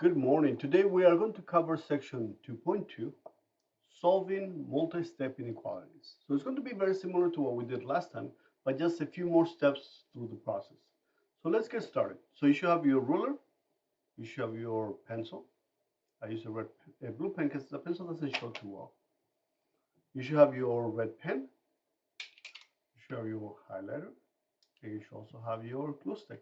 Good morning. Today we are going to cover section 2.2, solving multi-step inequalities. So it's going to be very similar to what we did last time, but just a few more steps through the process. So let's get started. So you should have your ruler, you should have your pencil. I use a blue pen because the pencil doesn't show too well. You should have your red pen, you should have your highlighter, and you should also have your glue stick.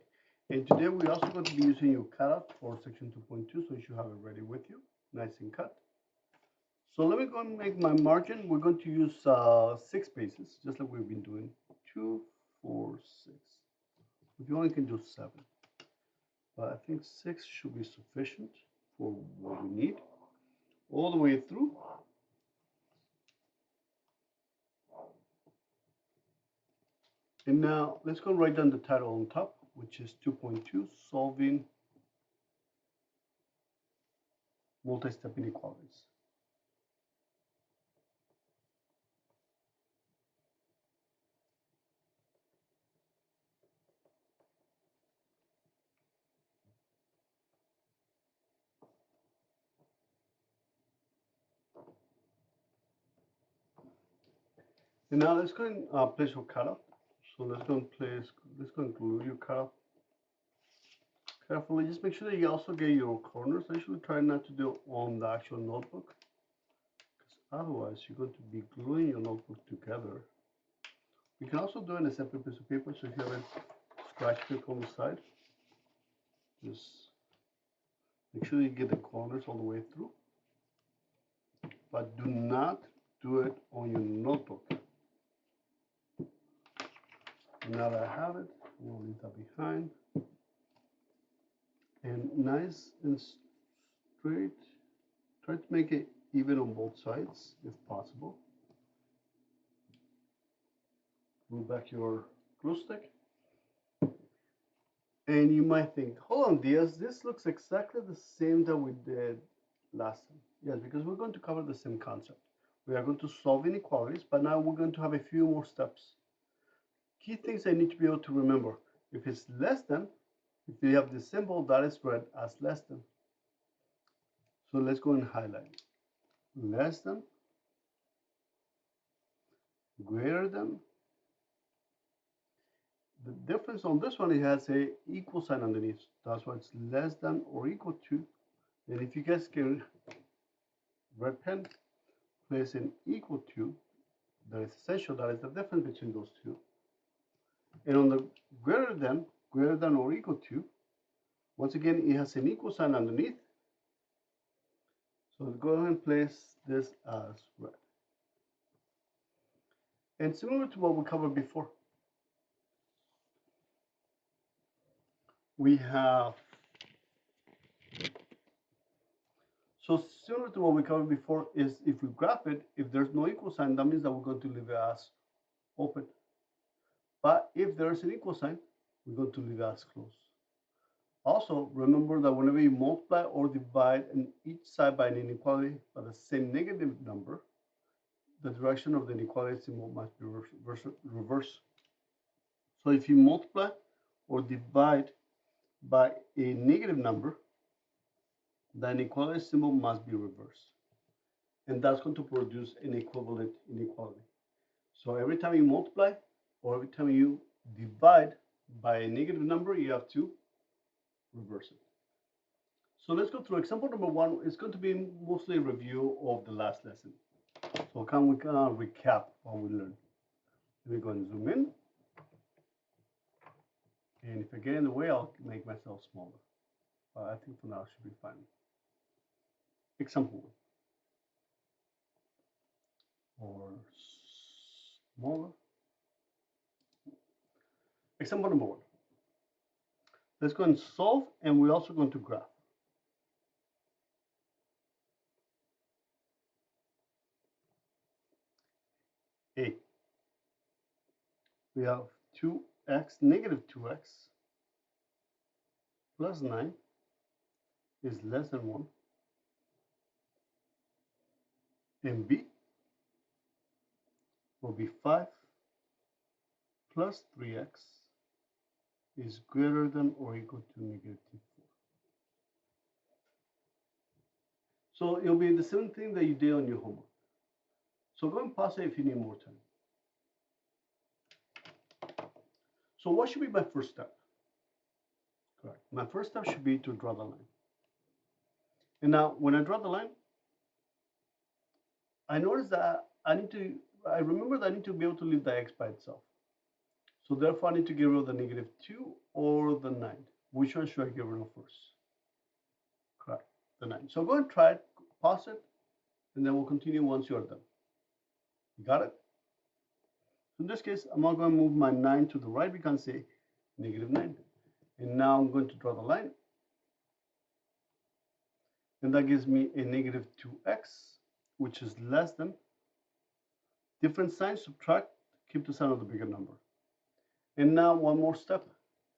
And today we're also going to be using your cutout for section 2.2, so you should have it ready with you, nice and cut. So let me go and make my margin. We're going to use 6 spaces, just like we've been doing. 2, 4, 6. If you only can do 7. But I think 6 should be sufficient for what we need. All the way through. And now let's go write down the title on top, which is 2.2, Solving Multi-Step Inequalities. And now let's go and place your cutout. So let's go and glue your cutout carefully. Just make sure that you also get your corners. I usually try not to do it on the actual notebook, because otherwise you're going to be gluing your notebook together. You can also do it in a separate piece of paper, so if you have a scratch paper on the side, just make sure you get the corners all the way through, but do not do it on your notebook. Now that I have it, we'll leave that behind. And nice and straight, try to make it even on both sides if possible. Glue back your glue stick. And you might think, hold on, Diaz, this looks exactly the same that we did last time. Yes, because we're going to cover the same concept. We are going to solve inequalities, but now we're going to have a few more steps. Key things I need to be able to remember. If it's less than, if you have the symbol that is read as less than. So let's go and highlight. Less than, greater than. The difference on this one, it has a equal sign underneath. That's why it's less than or equal to. And if you guys can, red pen, place an equal to, that is essential, that is the difference between those two. And on the greater than or equal to, once again, it has an equal sign underneath. So let's go ahead and place this as red. And similar to what we covered before, we have, so similar to what we covered before is if we graph it, if there's no equal sign, that means that we're going to leave it as open. But if there's an equal sign, we're going to leave it as closed. Also, remember that whenever you multiply or divide each side by an inequality by the same negative number, the direction of the inequality symbol must be reversed. So if you multiply or divide by a negative number, the inequality symbol must be reversed. And that's going to produce an equivalent inequality. So every time you multiply or every time you divide by a negative number, you have to reverse it. So let's go through example number 1. It's going to be mostly a review of the last lesson. So we can recap what we learned. Let me go and zoom in. And if I get in the way, I'll make myself smaller. But I think for now it should be fine. Example 1. Or smaller. Example number 1. Let's go and solve, and we're also going to graph. A. We have 2x, negative 2x plus 9 is less than 1. And B will be 5 plus 3x is greater than or equal to negative 4. So it'll be the same thing that you did on your homework. So go and pause it if you need more time. So what should be my first step? Correct. My first step should be to draw the line. And now when I draw the line, I notice that I remember that I need to be able to leave the x by itself. So therefore I need to get rid of the -2 or the 9. Which one should I get rid of first? Correct, the 9. So go and try it, pause it, and then we'll continue once you're done. You got it? In this case, I'm not going to move my 9 to the right. We can say -9. And now I'm going to draw the line. And that gives me a -2x, which is less than. Different signs, subtract, keep the sign of the bigger number. And now one more step.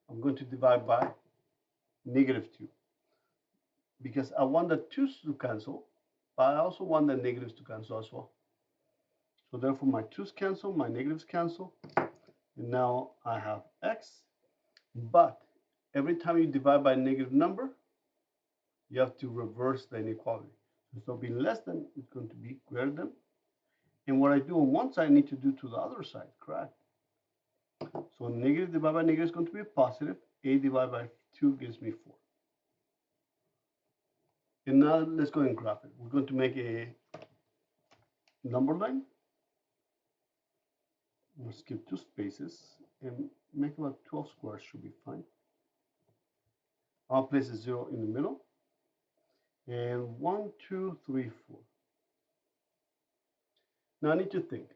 I'm going to divide by -2. Because I want the 2's to cancel, but I also want the negatives to cancel as well. So therefore my 2's cancel, my negatives cancel. And now I have x. But every time you divide by a negative number, you have to reverse the inequality. So being less than is going to be greater than. And what I do on one side, I need to do to the other side, correct? So negative divided by negative is going to be positive. A divided by 2 gives me 4. And now let's go and graph it. We're going to make a number line. We'll skip 2 spaces and make about 12 squares should be fine. I'll place a 0 in the middle. And 1, 2, 3, 4. Now I need to think,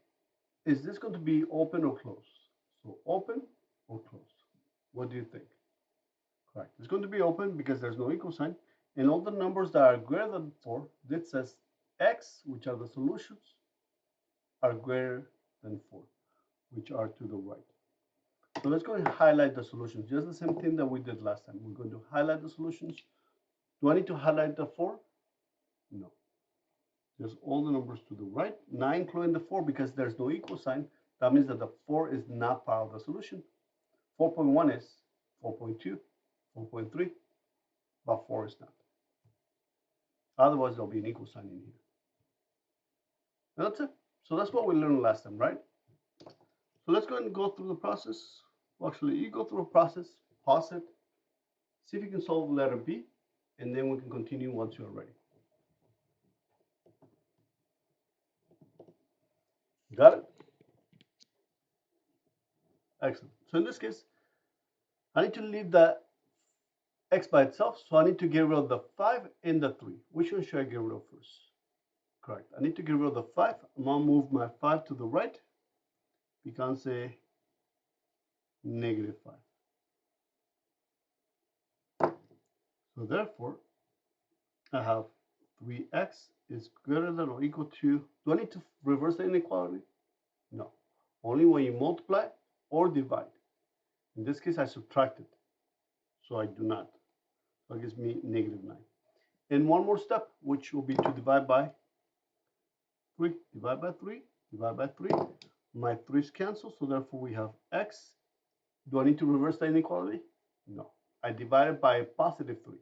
is this going to be open or closed? So open or closed? What do you think? Correct. It's going to be open because there's no equal sign. And all the numbers that are greater than 4, this says x, which are the solutions, are greater than 4, which are to the right. So let's go and highlight the solutions. Just the same thing that we did last time. We're going to highlight the solutions. Do I need to highlight the 4? No. Just all the numbers to the right, 9 including the 4, because there's no equal sign. That means that the 4 is not part of the solution. 4.1 is, 4.2, 4.3, but 4 is not. Otherwise, there'll be an equal sign in here. And that's it. So that's what we learned last time, right? So let's go ahead and go through the process. Well, actually, you go through a process, pause it, see if you can solve letter B, and then we can continue once you're ready. Got it? Excellent. So in this case, I need to leave the x by itself, so I need to get rid of the 5 and the 3. Which one should I get rid of first? Correct. I need to get rid of the 5. I'm going to move my 5 to the right. We can say -5. So therefore, I have 3x is greater than or equal to, do I need to reverse the inequality? No. Only when you multiply or divide. In this case, I subtracted, so I do not. So it gives me -9. And one more step, which will be to divide by 3. Divide by 3, divide by 3. My 3's cancel, so therefore we have x. Do I need to reverse the inequality? No. I divided by a positive 3.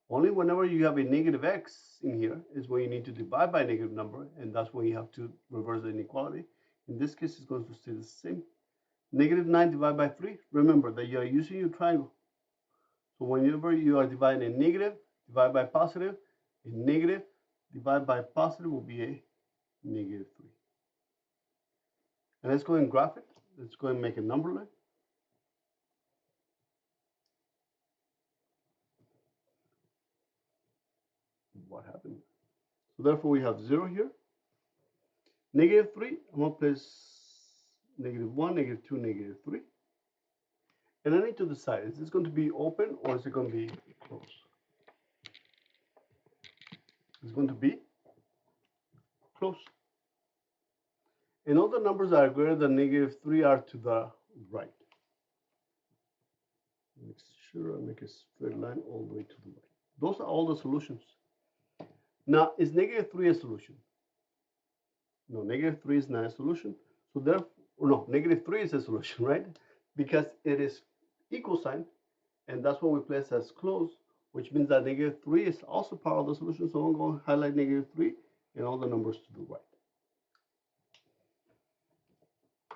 Only whenever you have a negative x in here is when you need to divide by a negative number, and that's when you have to reverse the inequality. In this case, it's going to stay the same. -9 divided by 3. Remember that you are using your triangle. So whenever you are dividing a negative, divide by positive, a negative divided by positive will be a -3. And let's go and graph it. Let's go and make a number line. What happened? So therefore we have 0 here. -3, I'm going to place -1, -2, -3. And I need to decide, is this going to be open or is it going to be closed? It's going to be closed. And all the numbers that are greater than -3 are to the right. Make sure I make a straight line all the way to the right. Those are all the solutions. Now, is -3 a solution? No, -3 is not a solution. So therefore, no, -3 is a solution, right? Because it is equal sign, and that's what we place as closed. which means that negative 3 is also part of the solution. So I'm going to highlight negative 3 and all the numbers to the right.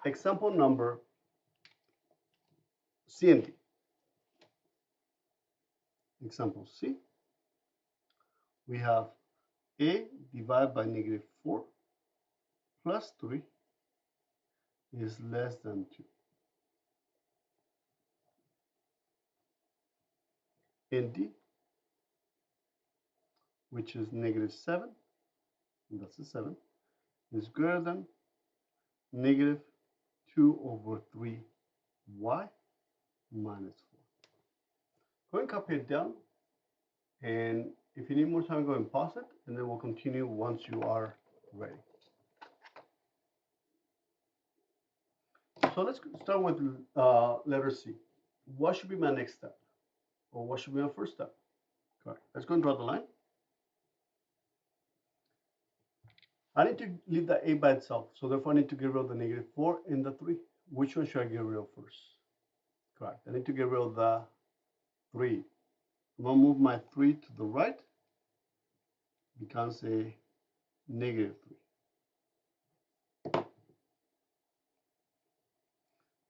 Example number C and D. Example C, we have A divided by negative 4 plus 3 is less than 2. And D, which is negative 7, and that's a 7, is greater than negative 2 over 3y minus 4. Go and copy it down, and if you need more time, go and pause it, and then we'll continue once you are ready. So let's start with letter C. What should be my next step? Or what should be my first step? Correct. Let's go and draw the line. I need to leave the A by itself, so therefore I need to get rid of the negative 4 and the 3. Which one should I get rid of first? Correct. I need to get rid of the 3. I'm going to move my 3 to the right. Becomes a negative 3.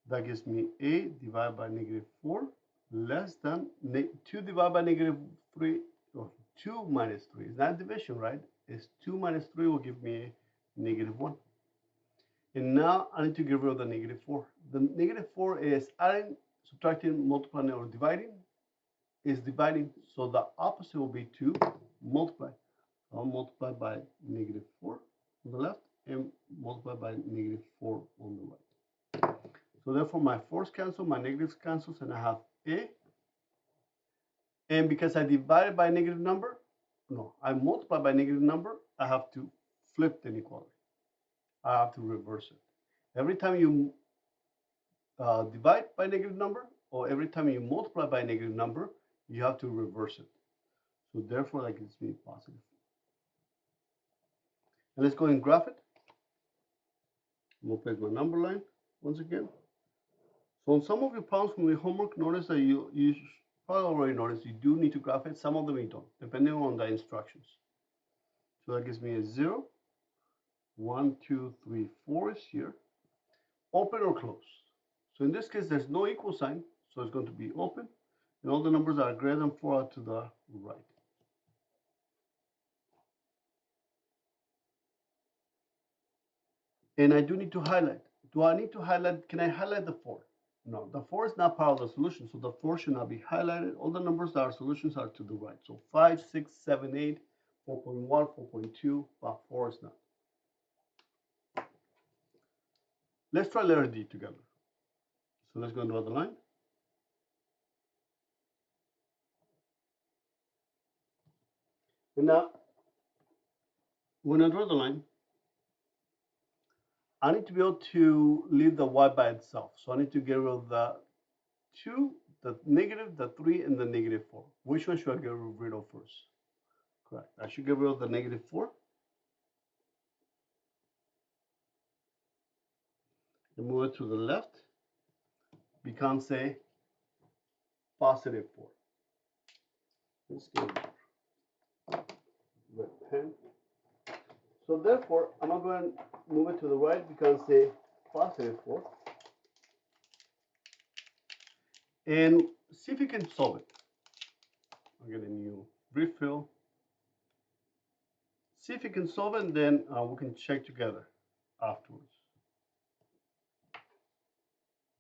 That gives me A divided by negative 4 less than 2 divided by negative 3, or 2 minus 3. It's not division, right? It's 2 minus 3 will give me a negative 1. And now I need to get rid of the negative 4. The negative 4 is adding, subtracting, multiplying, or dividing. Is dividing, so the opposite will be to multiply. I'll multiply by negative 4 on the left and multiply by negative 4 on the right. So therefore my 4's cancel, my negatives cancels, and I have A. And because I divided by a negative number, no, I multiply by a negative number, I have to flip the inequality. I have to reverse it. Every time you divide by a negative number, or every time you multiply by a negative number, you have to reverse it. So therefore that gives me positive. And let's go and graph it. I'm going to place my number line once again. So on some of your problems from your homework, notice that you probably already noticed you do need to graph it. Some of them you don't, depending on the instructions. So that gives me a 0, 1, 2, 3, 4 is here. Open or close. So in this case, there's no equal sign, so it's going to be open. And all the numbers that are greater than 4 are to the right. And I do need to highlight. Do I need to highlight? Can I highlight the 4? No, the 4 is not part of the solution, so the 4 should not be highlighted. All the numbers that are solutions are to the right. So 5, 6, 7, 8, 4.1, 4.2, but 4 is not. Let's try letter D together. So let's go and draw the line. And now, when I draw the line, I need to be able to leave the y by itself. So I need to get rid of the 2, the negative, the 3, and the negative 4. Which one should I get rid of first? Correct. I should get rid of the negative 4. And move it to the left. Becomes a positive 4. Let's get red pen. So therefore, I'm not going to move it to the right, becomes a positive 4. And see if you can solve it. I'll get a new refill. See if you can solve it, and then we can check together afterwards.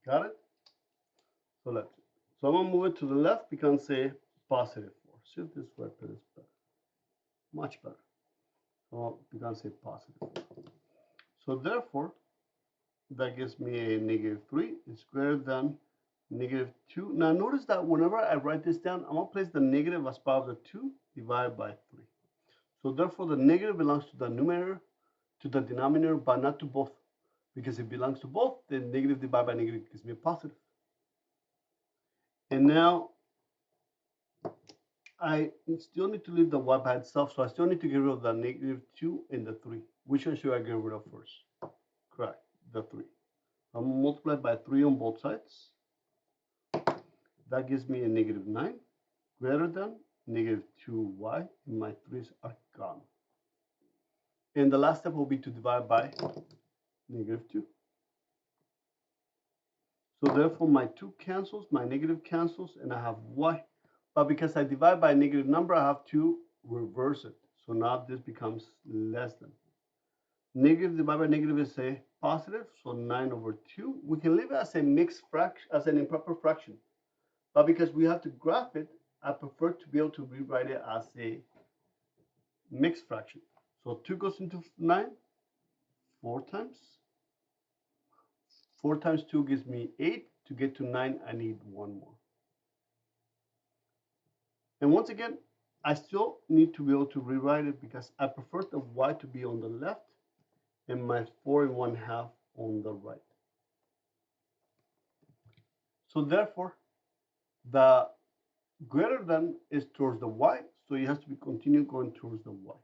Got it? So let's see. So I'm going to move it to the left, becomes a positive 4. See if this red pen is better. Much better. So it becomes a positive 4. So therefore, that gives me a negative 3. It's greater than negative 2. Now notice that whenever I write this down, I'm going to place the negative as part of the 2 divided by 3. So therefore, the negative belongs to the numerator, to the denominator, but not to both. Because if it belongs to both, then negative divided by negative gives me a positive. And now, I still need to leave the y by itself, so I still need to get rid of the negative 2 and the 3. Which one should I get rid of first? Correct, the 3. I'm going to multiply by 3 on both sides. That gives me a negative 9, greater than negative 2y, and my 3's are gone. And the last step will be to divide by negative 2. So therefore my 2 cancels, my negative cancels, and I have y. But because I divide by a negative number, I have to reverse it. So now this becomes less than. Negative divided by negative is a positive, so 9 over 2. We can leave it as a mixed fraction, as an improper fraction. But because we have to graph it, I prefer to be able to rewrite it as a mixed fraction. So 2 goes into 9 4 times. 4 times 2 gives me 8. To get to 9, I need one more. And once again, I still need to be able to rewrite it because I prefer the y to be on the left and my 4 and 1/2 on the right. So therefore, the greater than is towards the y, so it has to be continue going towards the y.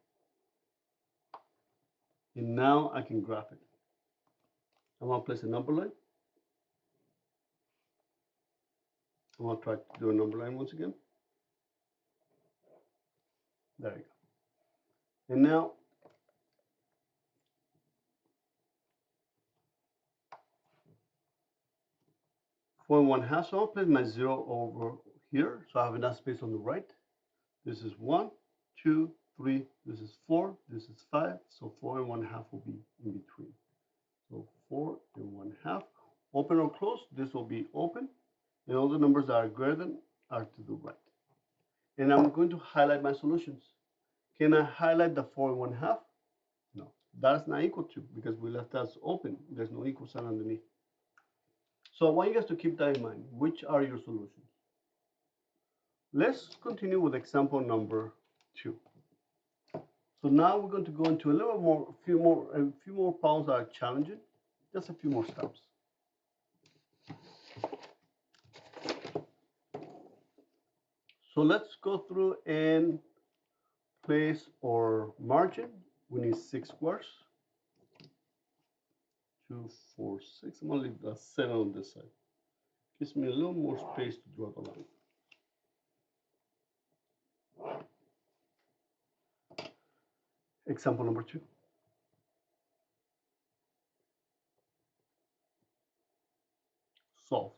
And now I can graph it. I'm going to place a number line. I'm going to try to do a number line once again. There you go. And now for 1/2, so I'll place my 0 over here. So I have enough space on the right. This is 1, 2, 3. This is 4. This is 5. So 4 and 1/2 will be in between. So 4 and 1/2. Open or close, this will be open. And all the numbers that are greater than are to the right. And I'm going to highlight my solutions. Can I highlight the 4 and 1/2? No, that's not equal to because we left that open. There's no equal sign underneath. So I want you guys to keep that in mind. Which are your solutions? Let's continue with example number 2. So now we're going to go into a little more, a few more problems that are challenging. Just a few more steps. So let's go through and place our margin. We need 6 squares. 2, 4, 6. I'm going to leave the 7 on this side. Gives me a little more space to draw the line. Example number 2. Solve.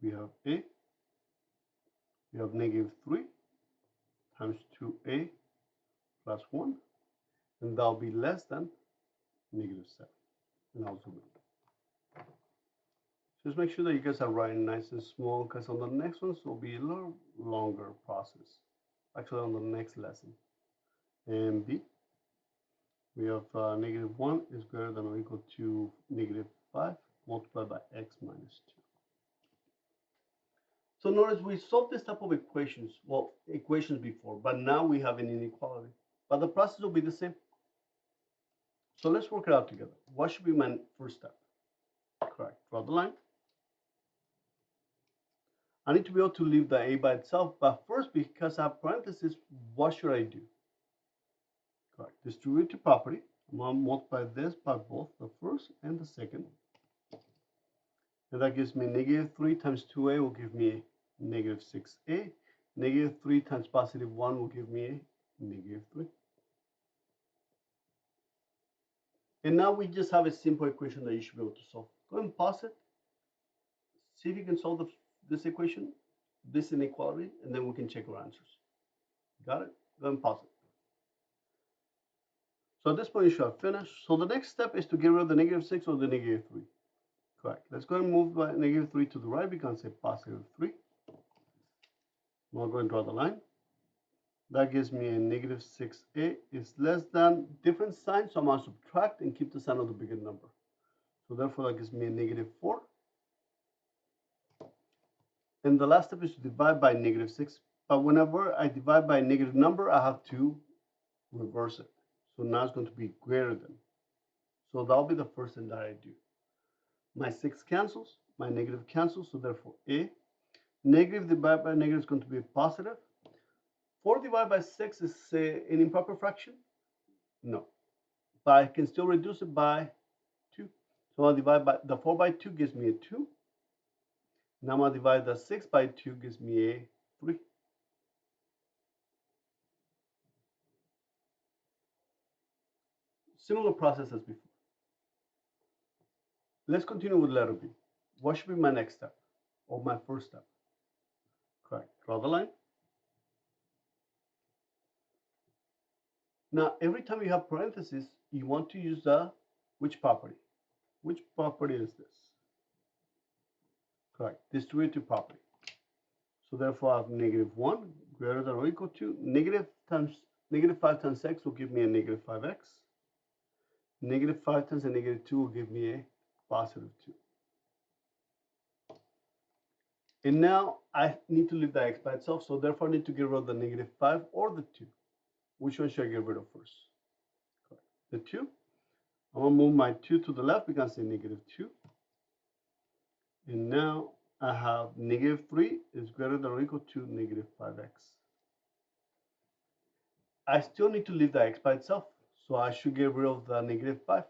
We have a. We have negative 3 times 2a plus 1. And that'll be less than negative 7. And I'll zoom in. Just make sure that you guys are writing nice and small because on the next ones will be a little longer process. Actually on the next lesson. And b. We have negative 1 is greater than or equal to negative 5 multiplied by x minus 2. So notice we solved this type of equations, well, equations before, but now we have an inequality. But the process will be the same. So let's work it out together. What should be my first step? Correct. Draw the line. I need to be able to leave the a by itself, but first, because I have parentheses, what should I do? Correct. Distributive property. I'm going to multiply this by both the first and the second. And that gives me negative 3 times 2a will give me negative 6a. Negative 3 times positive 1 will give me a negative 3. And now we just have a simple equation that you should be able to solve. Go ahead and pause it. See if you can solve this equation, this inequality, and then we can check our answers. Got it? Go ahead and pause it. So at this point, you should have finished. So the next step is to get rid of the negative 6 or the negative 3. Correct. Let's go and move by negative 3 to the right. We can say positive 3. I'll go and draw the line. That gives me a negative 6a is less than different sign, so I'm going to subtract and keep the sign of the bigger number. So therefore, that gives me a negative 4. And the last step is to divide by negative 6. But whenever I divide by a negative number, I have to reverse it. So now it's going to be greater than. So that'll be the first thing that I do. My 6 cancels, my negative cancels, so therefore a. Negative divided by negative is going to be a positive. 4 divided by 6 is an improper fraction? No. But I can still reduce it by 2. So I'll divide by, the 4 by 2 gives me a 2. Now I'm going to divide that 6 by 2 gives me a 3. Similar process as before. Let's continue with letter B. What should be my next step or my first step? Correct. Draw the line. Now, every time you have parentheses, you want to use the which property? Which property is this? Correct. Distributive property. So therefore, I have -1 greater than or equal to -5 times x will give me a -5x. -5 times a -2 will give me a +2. And now I need to leave the x by itself, so therefore I need to get rid of the -5 or the 2. Which one should I get rid of first? Correct. The 2. I'm going to move my 2 to the left. We can say -2. And now I have -3 is greater than or equal to -5x. I still need to leave the x by itself, so I should get rid of the -5.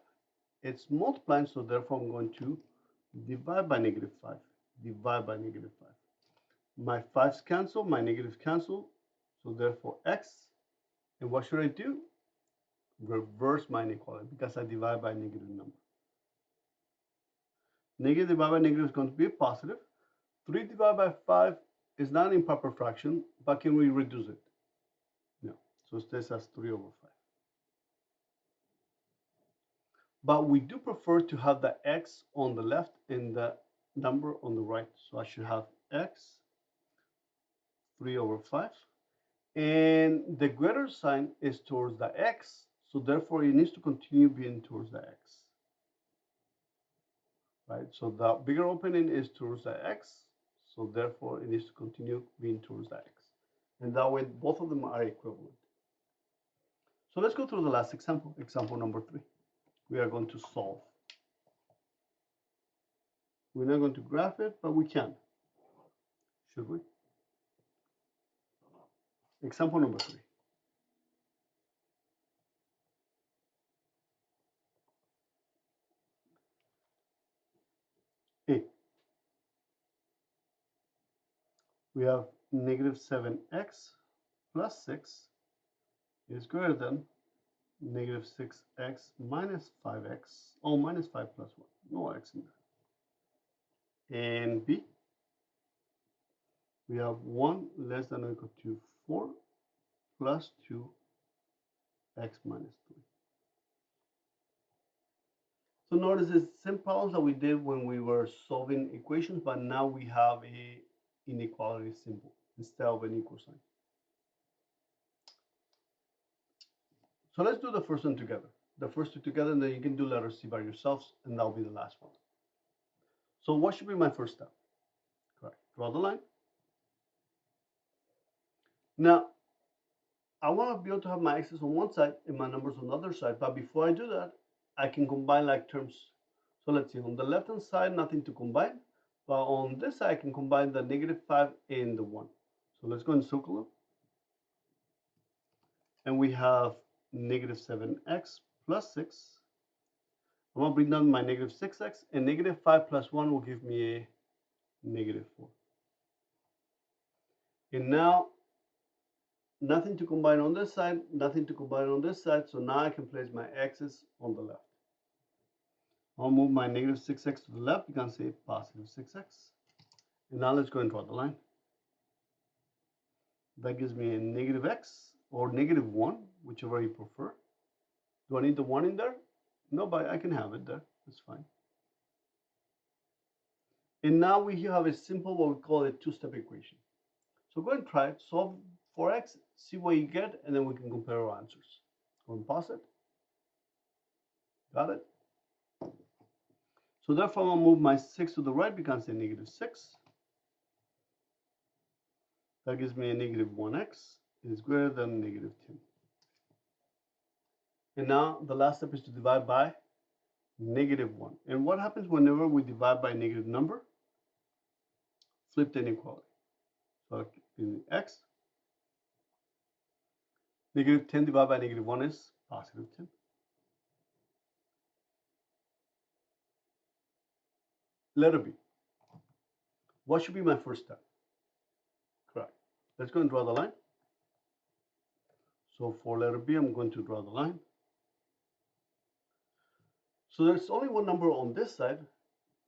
It's multiplying, so therefore I'm going to divide by -5. Divide by -5. My 5's cancel, my negatives cancel, so therefore x. And what should I do? Reverse my inequality because I divide by a negative number. Negative divided by negative is going to be a positive. 3 divided by 5 is not an improper fraction, but can we reduce it? No. So it stays as 3/5. But we do prefer to have the x on the left and the number on the right. So I should have x 3/5. And the greater sign is towards the x. So therefore it needs to continue being towards the x. Right? So the bigger opening is towards the x. So therefore it needs to continue being towards the x. And that way both of them are equivalent. So let's go through the last example, example number 3. We are going to solve. We're not going to graph it, but we can. Should we? Example number 3. A. We have -7x plus 6 is greater than -6x minus 5x. Oh, minus 5 plus 1. No x in there. And B. We have 1 less than or equal to 4 plus 2x minus 3. So notice the same problems that we did when we were solving equations, but now we have a inequality symbol instead of an equal sign. So let's do the first one together. The first two together, and then you can do letter C by yourselves, and that'll be the last one. So what should be my first step? Correct. Draw the line. Now, I want to be able to have my x's on one side and my numbers on the other side, but before I do that, I can combine like terms. So let's see, on the left-hand side, nothing to combine, but on this side, I can combine the -5 and the 1. So let's go and circle them. And we have -7x plus 6. I'm going to bring down my -6x, and -5 plus 1 will give me a -4. And now, nothing to combine on this side, nothing to combine on this side, so now I can place my x's on the left. I'll move my -6x to the left, you can say +6x. And now let's go and draw the line. That gives me a -x or -1, whichever you prefer. Do I need the 1 in there? No, but I can have it there. That's fine. And now we have a simple, what we call a two-step equation. So go and try it. Solve for x, see what you get, and then we can compare our answers. Go and pause it. Got it? So therefore, I'll move my 6 to the right. We can say -6. That gives me a -1x is greater than -10. And now the last step is to divide by -1. And what happens whenever we divide by a negative number? Flip the inequality. So x. -10 divided by -1 is +10. Letter B. What should be my first step? Correct. Let's go and draw the line. So for letter B, I'm going to draw the line. So there's only one number on this side,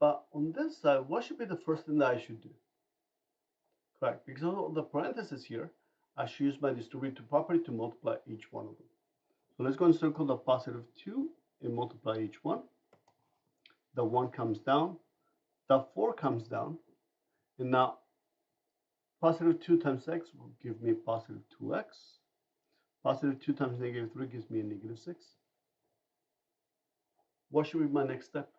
but on this side, what should be the first thing that I should do? Correct. Because of the parentheses here, I should use my distributive property to multiply each one of them. So let's go and circle the positive 2 and multiply each one. The 1 comes down, the 4 comes down, and now positive 2 times x will give me positive 2x. Positive 2 times negative 3 gives me a negative 6. What should be my next step?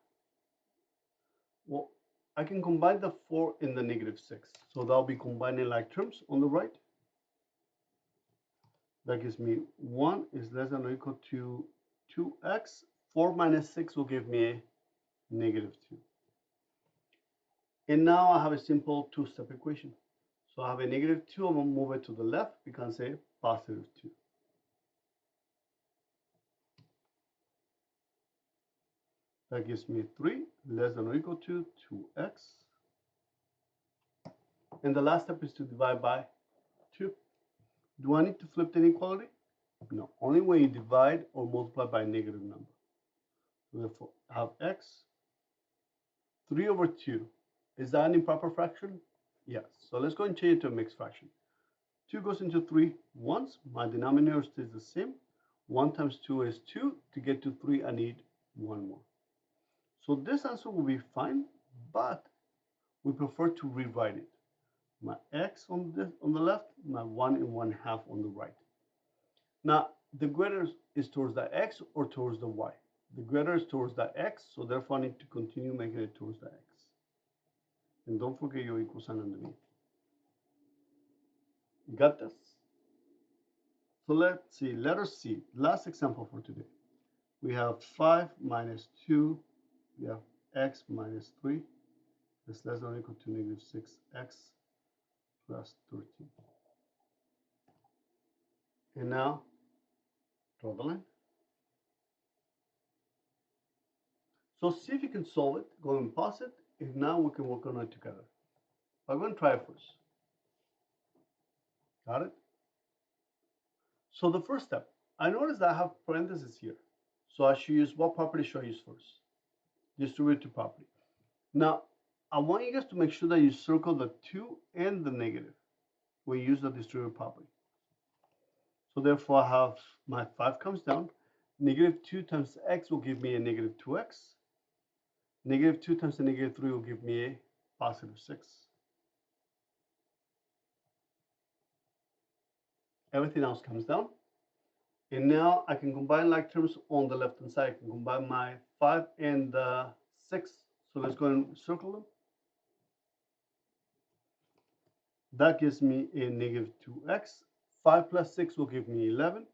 Well, I can combine the 4 and the negative 6. So that'll be combining like terms on the right. That gives me 1 is less than or equal to 2x. 4 minus 6 will give me a negative 2. And now I have a simple two-step equation. So I have a negative 2, I'm going to move it to the left, becomes a positive 2. That gives me 3 less than or equal to 2x. And the last step is to divide by 2. Do I need to flip the inequality? No, only when you divide or multiply by a negative number. Therefore, I have x 3 over 2. Is that an improper fraction? Yes. So let's go and change it to a mixed fraction. 2 goes into 3 once. My denominator stays the same. 1 times 2 is 2. To get to 3, I need 1 more. So this answer will be fine, but we prefer to rewrite it. My x on the left, my 1 and 1/2 on the right. Now, the greater is towards the x or towards the y. The greater is towards the x, so therefore I need to continue making it towards the x. And don't forget your equal sign underneath. You got this? So let's see, letter C, last example for today. We have 5 minus 2, we have x minus 3 is less than or equal to negative 6x plus 13. And now, draw the line. So see if you can solve it, go and pause it. If not, we can work on it together. I'm going to try it first. Got it? So the first step, I notice that I have parentheses here. So I should use, what property should I use first? Distributive property. Now, I want you guys to make sure that you circle the 2 and the negative when you use the distributive property. So therefore, I have my 5 comes down. Negative 2 times x will give me a negative 2x. Negative 2 times a negative 3 will give me a positive 6. Everything else comes down. And now I can combine like terms on the left hand side. I can combine my 5 and 6. So let's go and circle them. That gives me a negative 2x. 5 plus 6 will give me 11.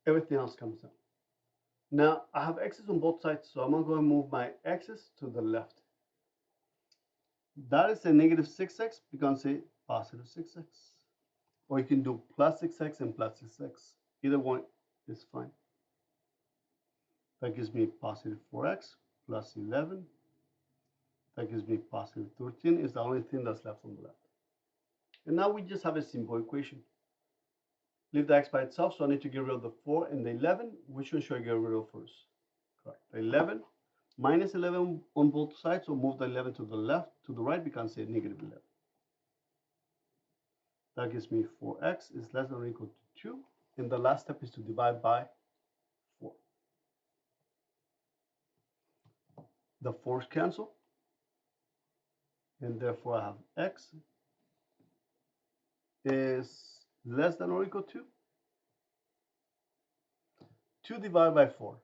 Everything else comes down. Now I have x's on both sides, so I'm going to go and move my x's to the left. That is a negative 6x becomes a positive 6x. Or you can do plus 6x and plus 6x. Either one is fine. That gives me positive 4x plus 11. That gives me positive 13. Is the only thing that's left on the left. And now we just have a simple equation. Leave the x by itself, so I need to get rid of the 4 and the 11. Which one should I get rid of first? Correct. The 11 minus 11 on both sides, so move the 11 to the left, to the right, becomes a negative 11. That gives me 4x is less than or equal to 2. And the last step is to divide by 4. The 4's cancel. And therefore I have x is less than or equal to 2 divided by 4.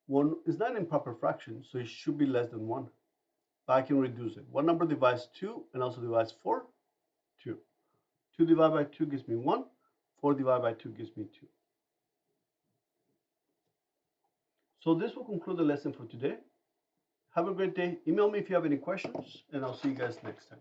1 is not an improper fraction, so it should be less than 1. But I can reduce it. What number divides 2 and also divides 4? 2. 2 divided by 2 gives me 1. 4 divided by 2 gives me 2. So this will conclude the lesson for today. Have a great day. Email me if you have any questions, and I'll see you guys next time.